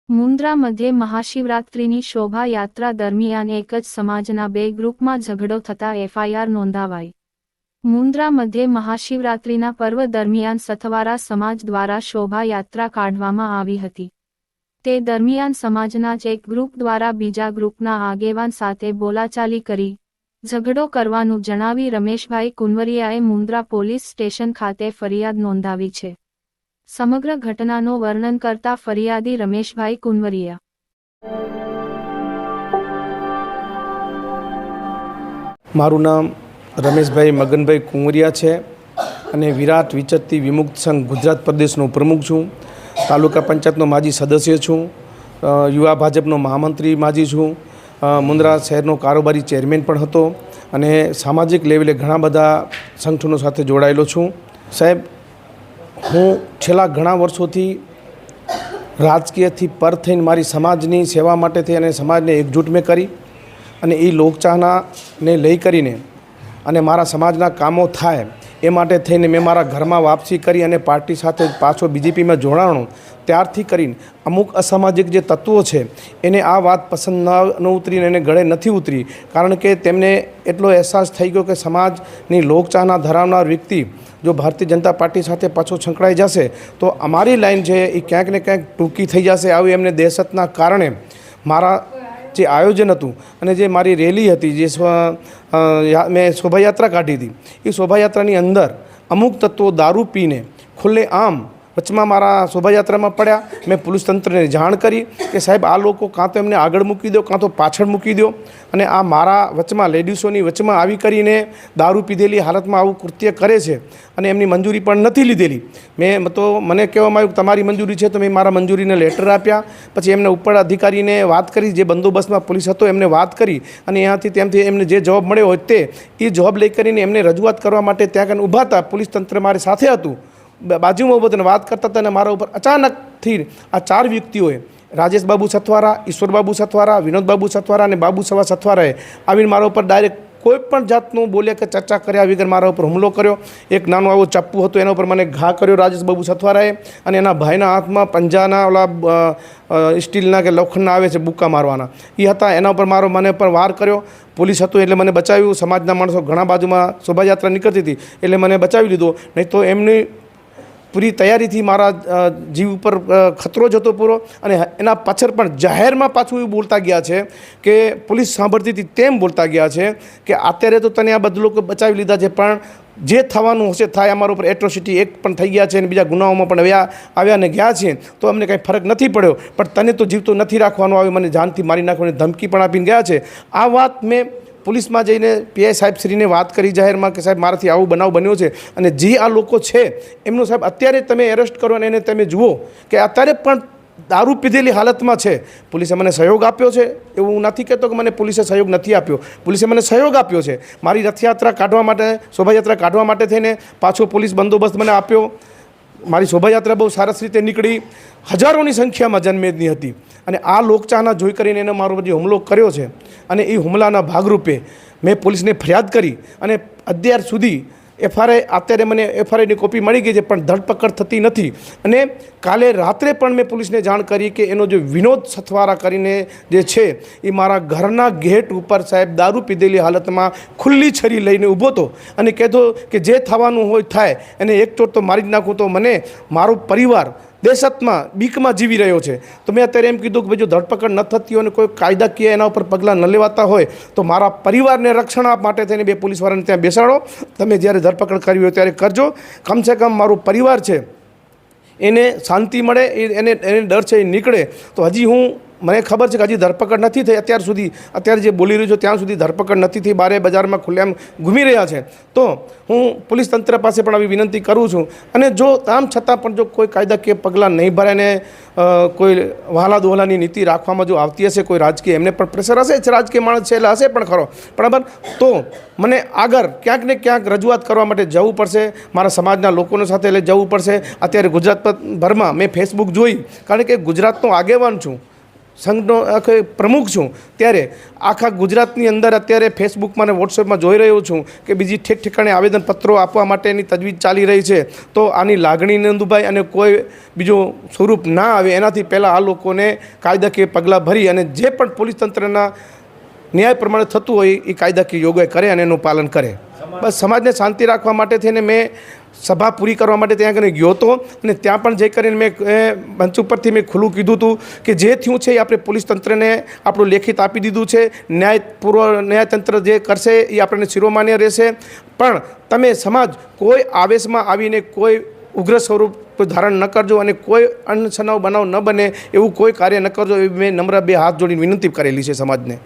મુન્દ્રા મધ્યે મહાશિવરાત્રિની શોભાયાત્રા દરમિયાન એક જ સમાજના બે ગ્રુપમાં ઝઘડો થતા એફઆઈઆર નોંધાવાઈ। મુન્દ્રા મધ્યે મહાશિવરાત્રિના પર્વ દરમિયાન સથવારા સમાજ દ્વારા શોભાયાત્રા કાઢવામાં આવી હતી। તે દરમિયાન સમાજના જ એક ગ્રુપ દ્વારા બીજા ગ્રુપના આગેવાન સાથે બોલાચાલી કરી ઝઘડો કરવાનું જણાવી રમેશભાઈ કુંવરિયાએ મુન્દ્રા પોલીસ સ્ટેશન ખાતે ફરિયાદ નોંધાવી છે। સમગ્ર ઘટનાનો વર્ણન કરતા ફરિયાદી રમેશભાઈ કુંવરિયા, મારું નામ રમેશભાઈ મગનભાઈ કુંવરિયા છે અને વિરાટ વિચરતી વિમુક્ત સંઘ ગુજરાત પ્રદેશનો પ્રમુખ છું। તાલુકા પંચાયતનો માજી સદસ્ય છું। યુવા ભાજપનો મહામંત્રી માજી છું। મુન્દ્રા શહેરનો કારોબારી ચેરમેન પણ હતો અને સામાજિક લેવલે ઘણા બધા સંગઠનો સાથે જોડાયેલો છું। સાહેબ, હું છેલ્લા ઘણા વર્ષોથી રાજકીયથી પર થઈને મારી સમાજની સેવા માટે થઈ અને સમાજને એકજૂટ મેં કરી અને એ લોકચાહનાને લઈ કરીને અને મારા સમાજના કામો થાય એ માટે થઈને મેં મારા ઘરમાં વાપસી કરી અને પાર્ટી સાથે પાછો બીજેપીમાં જોડાણો। ત્યારથી કરીને અમુક અસામાજિક જે તત્વો છે એને આ વાત પસંદ ન ઉતરીને એને ગળે નથી ઉતરી, કારણ કે તેમને એટલો અહેસાસ થઈ ગયો કે સમાજની લોકચાહના ધરાવનાર વ્યક્તિ જો ભારતીય જનતા પાર્ટી સાથે પાછો સંકળાઈ જશે તો અમારી લાઈન છે એ ક્યાંક ને ક્યાંક ટૂંકી થઈ જશે। આવી એમને દહેશતના કારણે મારા જે આયોજન હતું અને જે મારી રેલી હતી, જે મેં શોભાયાત્રા કાઢી હતી, એ શોભાયાત્રાની અંદર અમુક તત્વો દારૂ પીને ખુલ્લે આમ વચમાં મારા શોભાયાત્રામાં પડ્યા। મેં પોલીસ તંત્રને જાણ કરી કે સાહેબ આ લોકો કાં તો એમને આગળ મૂકી દો કાં તો પાછળ મૂકી દો, અને આ મારા વચમાં લેડીસોની વચમાં આવી કરીને દારૂ પીધેલી હાલતમાં આવું કૃત્ય કરે છે અને એમની મંજૂરી પણ નથી લીધેલી। મને કહેવામાં આવ્યું તમારી મંજૂરી છે, તો મેં મારા મંજૂરીને લેટર આપ્યા। પછી એમને ઉપર અધિકારીને વાત કરી, જે બંદોબસ્તમાં પોલીસ હતો એમને વાત કરી અને ત્યાંથી તેમથી એમને જે જવાબ મળ્યો હોય તે એ જવાબ લઈ કરીને એમને રજૂઆત કરવા માટે ત્યાં કાન ઊભા હતા। પોલીસ તંત્ર મારી સાથે હતું, બાજુમાં બધાને વાત કરતા હતા અને મારા ઉપર અચાનકથી આ ચાર વ્યક્તિઓએ રાજેશ બાબુ સથવારા, ઈશ્વર બાબુ સથવારા, વિનોદ બાબુ સથવારા અને બાબુ સવા સથવારાએ આવીને મારા ઉપર ડાયરેક્ટ કોઈ પણ જાતનું બોલ્યા કે ચર્ચા કર્યા વગર મારા ઉપર હુમલો કર્યો। એક નાનો આવો ચપ્પુ હતો એના ઉપર મને ઘા કર્યો રાજેશ બાબુ સથવારાએ, અને એના ભાઈના હાથમાં પંજાના ઓલા સ્ટીલના કે લોખંડના આવે છે બુક્કા મારવાના એ હતા, એના ઉપર મને પર વાર કર્યો। પોલીસ હતું એટલે મને બચાવ્યું। સમાજના માણસો ઘણા બાજુમાં શોભાયાત્રા નીકળતી હતી એટલે મને બચાવી લીધો, નહીં તો એમની પૂરી તૈયારીથી મારા જીવ ઉપર ખતરો જ હતો પૂરો। અને એના પાછળ પણ જાહેરમાં પાછું એવું બોલતા ગયા છે કે પોલીસ સાંભળતી હતી તેમ બોલતા ગયા છે કે અત્યારે તો તને આ બધા લોકો બચાવી લીધા છે, પણ જે થવાનું હશે થાય, અમારા ઉપર એટ્રોસિટી એક પણ થઈ ગયા છે અને બીજા ગુનાઓમાં પણ આવ્યા ને ગયા છે, તો અમને કંઈ ફરક નથી પડ્યો, પણ તને તો જીવતો નથી રાખવાનો આવે, મને જાનથી મારી નાખવાની ધમકી પણ આપીને ગયા છે। આ વાત મેં પોલીસમાં જઈને પીઆઈ સાહેબશ્રીને વાત કરી જાહેરમાં કે સાહેબ મારાથી આવો બનાવ બન્યો છે અને જે આ લોકો છે એમનો સાહેબ અત્યારે તમે એરેસ્ટ કરો અને એને તમે જુઓ કે અત્યારે પણ દારૂ પીધેલી હાલતમાં છે। પોલીસે મને સહયોગ આપ્યો છે, એવું હું નથી કહેતો કે મને પોલીસે સહયોગ નથી આપ્યો, પોલીસે મને સહયોગ આપ્યો છે। મારી રથયાત્રા કાઢવા માટે, શોભાયાત્રા કાઢવા માટે થઈને પાછો પોલીસ બંદોબસ્ત મને આપ્યો। મારી શોભાયાત્રા બહુ સરસ રીતે નીકળી, હજારોની સંખ્યામાં જનમેદની હતી અને આ લોકચાહના જોઈ કરીને એને મારો જે હુમલો કર્યો છે અને એ હુમલાના ભાગરૂપે મેં પોલીસને ફરિયાદ કરી અને અત્યાર સુધી અત્યારે મને એફઆઈઆરની કોપી મળી ગઈ છે, પણ ધરપકડ થતી નથી। અને કાલે રાત્રે પણ મેં પોલીસને જાણ કરી કે એનો જે વિનોદ સથવારા કરીને જે છે એ મારા ઘરના ગેટ ઉપર સાહેબ દારૂ પીધેલી હાલતમાં ખુલ્લી છરી લઈને ઊભો હતો અને કહેતો કે જે થવાનું હોય થાય, એને એક ચોટ તો મારી જ નાખું તો મને મારો પરિવાર દહેશતમાં બીકમાં જીવી રહ્યો છે। તો મેં અત્યારે એમ કીધું કે ભાઈ જો ધરપકડ ન થતી હોય અને કોઈ કાયદાકીય એના ઉપર પગલાં ન લેવાતા હોય તો મારા પરિવારને રક્ષણ આપવા માટે થઈને બે પોલીસવાળાને ત્યાં બેસાડો, તમે જ્યારે ધરપકડ કરવી હોય ત્યારે કરજો। કમસે કમ મારો પરિવાર છે એને શાંતિ મળે, એને ડર છે એ નીકળે। તો હજી મને ખબર છે કે હજી ધરપકડ નથી થઈ અત્યાર સુધી, અત્યારે જે બોલી રહ્યું છું ત્યાં સુધી ધરપકડ નથી થઈ, બારે બજારમાં ખુલ્લેઆમ ઘૂમી રહ્યા છે। તો હું પોલીસ તંત્ર પાસે પણ આવી વિનંતી કરું છું, અને જો આમ છતાં પણ જો કોઈ કાયદાકીય પગલાં નહીં ભરાય ને કોઈ વહાલા દોહલાની નીતિ રાખવામાં જો આવતી હશે, કોઈ રાજકીય એમને પણ પ્રેશર હશે, રાજકીય માણસ છે એટલે હશે પણ ખરો, બરાબર, તો મને આગળ ક્યાંક ને ક્યાંક રજૂઆત કરવા માટે જવું પડશે, મારા સમાજના લોકોને સાથે લઈ જવું પડશે। અત્યારે ગુજરાતભરમાં મેં ફેસબુક જોઈ, કારણ કે ગુજરાતનો આગેવાન છું, સંઘનો આખો પ્રમુખ છું, ત્યારે આખા ગુજરાતની અંદર અત્યારે ફેસબુકમાં અને વોટ્સએપમાં જોઈ રહ્યો છું કે બીજી ઠેક ઠેકાણે આવેદનપત્રો આપવા માટેની તજવીજ ચાલી રહી છે. તો આની લાગણી નોંધભાઈ અને કોઈ બીજું સ્વરૂપ ના આવે એનાથી પહેલાં આ લોકોને કાયદાકીય પગલાં ભરી અને જે પણ પોલીસ તંત્રના ન્યાય પ્રમાણે થતું હોય એ કાયદાકીય યોગ્ય કરે અને એનું પાલન કરે. બસ સમાજને શાંતિ રાખવા માટે થઈને મેં સભા પૂરી કરવા માટે ત્યાં આગળ ગયો હતો અને ત્યાં પણ જઈ કરીને મેં મંચ ઉપરથી મેં ખુલ્લું કીધું હતું કે જે થયું છે એ આપણે પોલીસ તંત્રને આપણું લેખિત આપી દીધું છે. ન્યાયતંત્ર જે કરશે એ આપણને શિરોમાન્ય રહેશે. પણ તમે સમાજ કોઈ આવેશમાં આવીને કોઈ ઉગ્ર સ્વરૂપ ધારણ ન કરજો અને કોઈ અનસનાવ બનાવ ન બને એવું કોઈ કાર્ય ન કરજો એવી મેં નમ્ર બે હાથ જોડીને વિનંતી કરેલી છે સમાજને.